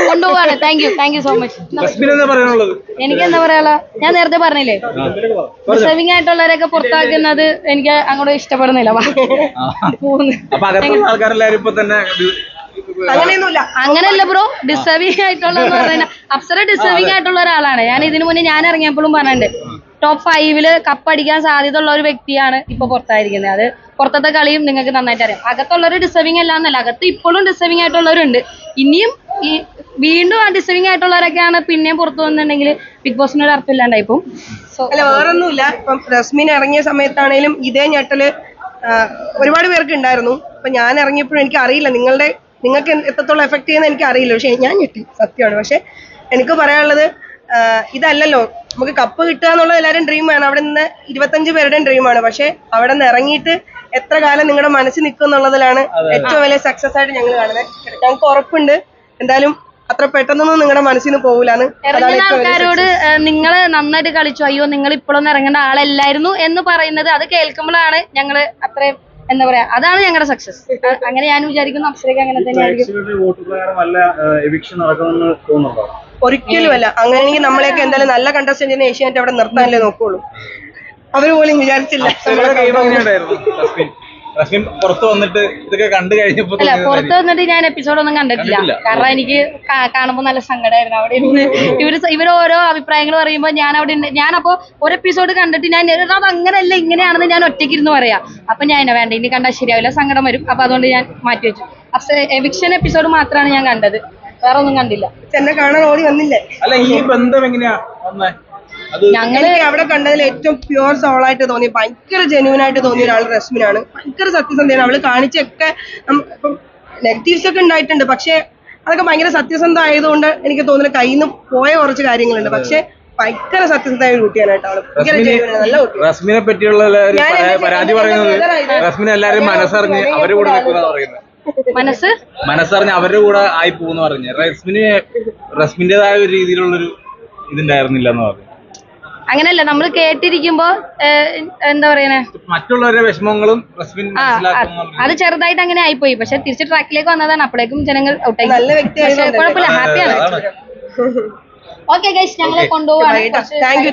കൊണ്ടുപോവാണ്. Thank you so much. എനിക്ക് എന്താ പറയാ, ഞാൻ നേരത്തെ പറഞ്ഞില്ലേ, ഡിസേർവിംഗ് ആയിട്ടുള്ളവരൊക്കെ പുറത്താക്കുന്നത് എനിക്ക് അങ്ങോട്ട് ഇഷ്ടപ്പെടുന്നില്ല. അങ്ങനെയല്ല ബ്രോ, ഡിസേർവിംഗ് ആയിട്ടുള്ളതെന്ന് പറഞ്ഞാൽ അപ്സര ഡിസേർവിംഗ് ആയിട്ടുള്ള ഒരാളാണ്. ഞാൻ ഇതിനു മുന്നേ ഞാൻ ഇറങ്ങിയപ്പോഴും പറഞ്ഞിട്ടുണ്ട്, ടോപ്പ് 5 കപ്പടിക്കാൻ സാധ്യത ഉള്ള ഒരു വ്യക്തിയാണ് ഇപ്പൊ പുറത്തായിരിക്കുന്നത്. അത് പുറത്തത്തെ കളിയും നിങ്ങൾക്ക് നന്നായിട്ട് അറിയാം. അകത്തുള്ളവർ ഡിസേർവിംഗ് അല്ല എന്നല്ല, അകത്ത് ഇപ്പോഴും ഡിസേർവിംഗ് ആയിട്ടുള്ളവരുണ്ട്. ഇനിയും ഈ വീണ്ടും ആ ഡിസേർവിംഗ് ആയിട്ടുള്ളവരൊക്കെയാണ് പിന്നെയും പുറത്തു വന്നിട്ടുണ്ടെങ്കിൽ ബിഗ് ബോസിനൊരു അർത്ഥമില്ലാണ്ടായിപ്പോ. അല്ല, വേറൊന്നുമില്ല. ഇപ്പം റസ്മിൻ ഇറങ്ങിയ സമയത്താണേലും ഇതേ ഞെട്ടല് ഒരുപാട് പേർക്ക് ഉണ്ടായിരുന്നു. അപ്പൊ ഞാൻ ഇറങ്ങിയപ്പോഴും എനിക്ക് അറിയില്ല നിങ്ങൾക്ക് എത്രത്തോളം എഫക്ട് ചെയ്യുന്ന എനിക്ക് അറിയില്ല. പക്ഷെ ഞാൻ ഞെട്ടി, സത്യമാണ്. പക്ഷെ എനിക്ക് പറയാനുള്ളത്, ഇതല്ലല്ലോ നമുക്ക് കപ്പ് കിട്ടുക എന്നുള്ളത് എല്ലാവരും ഡ്രീമാണ്. അവിടെ നിന്ന് 25 പേരുടെയും ഡ്രീമാണ്. പക്ഷെ അവിടെ നിന്ന് ഇറങ്ങിയിട്ട് എത്ര കാലം നിങ്ങളുടെ മനസ്സിൽ നിൽക്കും എന്നുള്ളതിലാണ് ഏറ്റവും വലിയ സക്സസ് ആയിട്ട് ഞങ്ങൾ കാണുന്നത്. ഞങ്ങൾക്ക് ഉറപ്പുണ്ട് എന്തായാലും അത്ര പെട്ടെന്നൊന്നും നിങ്ങളുടെ മനസ്സിൽ നിന്ന് പോകില്ലാന്ന്. ആൾക്കാരോട് നിങ്ങൾ നന്നായിട്ട് കളിച്ചു, അയ്യോ നിങ്ങൾ ഇപ്പോഴൊന്നും ഇറങ്ങേണ്ട ആളല്ലായിരുന്നു എന്ന് പറയുന്നത് അത് കേൾക്കുമ്പോഴാണ് ഞങ്ങള് അത്രയും എന്താ പറയാ, അതാണ് ഞങ്ങളുടെ സക്സസ്. അങ്ങനെ ഞാൻ വിചാരിക്കുന്നു അപ്സരയ്ക്ക് അങ്ങനെ തന്നെയായിരിക്കും. ഒരിക്കലും അല്ല. അങ്ങനെയാണെങ്കിൽ നമ്മളെയൊക്കെ എന്തായാലും നല്ല കണ്ടസ്റ്റന്റിനെ ഏഷ്യാനെറ്റ് അവിടെ നിർത്താനല്ലേ നോക്കുള്ളൂ. അവര് പോലും വിചാരിച്ചില്ല. പുറത്ത് വന്നിട്ട് ഇതൊക്കെ കണ്ടു കഴിഞ്ഞപ്പോ അല്ല, പുറത്ത് വന്നിട്ട് ഞാൻ എപ്പിസോഡൊന്നും കണ്ടിട്ടില്ല. കാരണം എനിക്ക് കാണുമ്പോൾ നല്ല സങ്കടമായിരുന്നു. അവിടെ ഇരുന്ന് ഇവര് ഓരോ അഭിപ്രായങ്ങൾ പറയുമ്പോൾ ഞാനപ്പോ ഒരു എപ്പിസോഡ് കണ്ടിട്ട് ഞാൻ അത് അങ്ങനെയല്ല ഇങ്ങനെയാണെന്ന് ഞാൻ ഒറ്റയ്ക്ക് ഇരുന്ന് പറയാം. അപ്പൊ ഞാൻ വേണ്ട, ഇനി കണ്ടാൽ ശരിയാവില്ല, സങ്കടം വരും. അപ്പൊ അതുകൊണ്ട് ഞാൻ മാറ്റി വെച്ചു. എവിക്ഷൻ എപ്പിസോഡ് മാത്രമാണ് ഞാൻ കണ്ടത്, വേറെ ഒന്നും കണ്ടില്ല. എന്നെ കാണാൻ ഓടി വന്നില്ലേ? അല്ല, ഈ ബന്ധം എങ്ങനെയാ വന്നേ? ഞങ്ങള് അവിടെ കണ്ടതിൽ ഏറ്റവും പ്യുവർ സോളായിട്ട് തോന്നി, ഭയങ്കര ജെന്യൂൻ ആയിട്ട് തോന്നിയ ഒരാൾ റസ്മിനാണ്. ഭയങ്കര സത്യസന്ധയാണ്. അവള് കാണിച്ചൊക്കെ ഇപ്പം നെഗറ്റീവ്സ് ഒക്കെ ഉണ്ടായിട്ടുണ്ട്, പക്ഷെ അതൊക്കെ ഭയങ്കര സത്യസന്ധ ആയതുകൊണ്ട് എനിക്ക് തോന്നുന്നു കയ്യിൽ നിന്ന് പോയ കുറച്ച് കാര്യങ്ങളുണ്ട്. പക്ഷെ ഭയങ്കര സത്യസന്ധമായ ഒരു കുട്ടിയാണ് കേട്ടോ. അവള് ഭയങ്കര ജെന്യൂൻ, നല്ല കുട്ടി. റസ്മിനെ പറ്റിയുള്ള പരാതി പറയുന്നത് റസ്മിനെ എല്ലാവരും മനസ്സറിഞ്ഞ് അവരുടെ കൂടെ നിൽക്കുന്ന പറയുന്നത്, മനസ്സറിഞ്ഞ് അവരുടെ കൂടെ ആയി പോകുന്ന പറഞ്ഞു. റസ്മിന്റേതായ ഒരു രീതിയിലുള്ളൊരു ഇതുണ്ടായിരുന്നില്ല എന്ന് പറഞ്ഞു. അങ്ങനെയല്ല, നമ്മൾ കേട്ടിരിക്കുമ്പോ എന്താ പറയുന്നേ, മറ്റുള്ളവരുടെ വിഷമങ്ങളും അത് ചെറുതായിട്ട് അങ്ങനെ ആയിപ്പോയി. പക്ഷെ തിരിച്ച് ട്രാക്കിലേക്ക് വന്നതാണ്. അപ്പോഴേക്കും ജനങ്ങൾ ഔട്ടായി. നല്ല വ്യക്തിയാണ്, കുഴപ്പമില്ല, ഹാപ്പിയാണ്. ഓക്കെ ഗൈസ്, ഞങ്ങളെ കൊണ്ടുപോകാം. Thank you.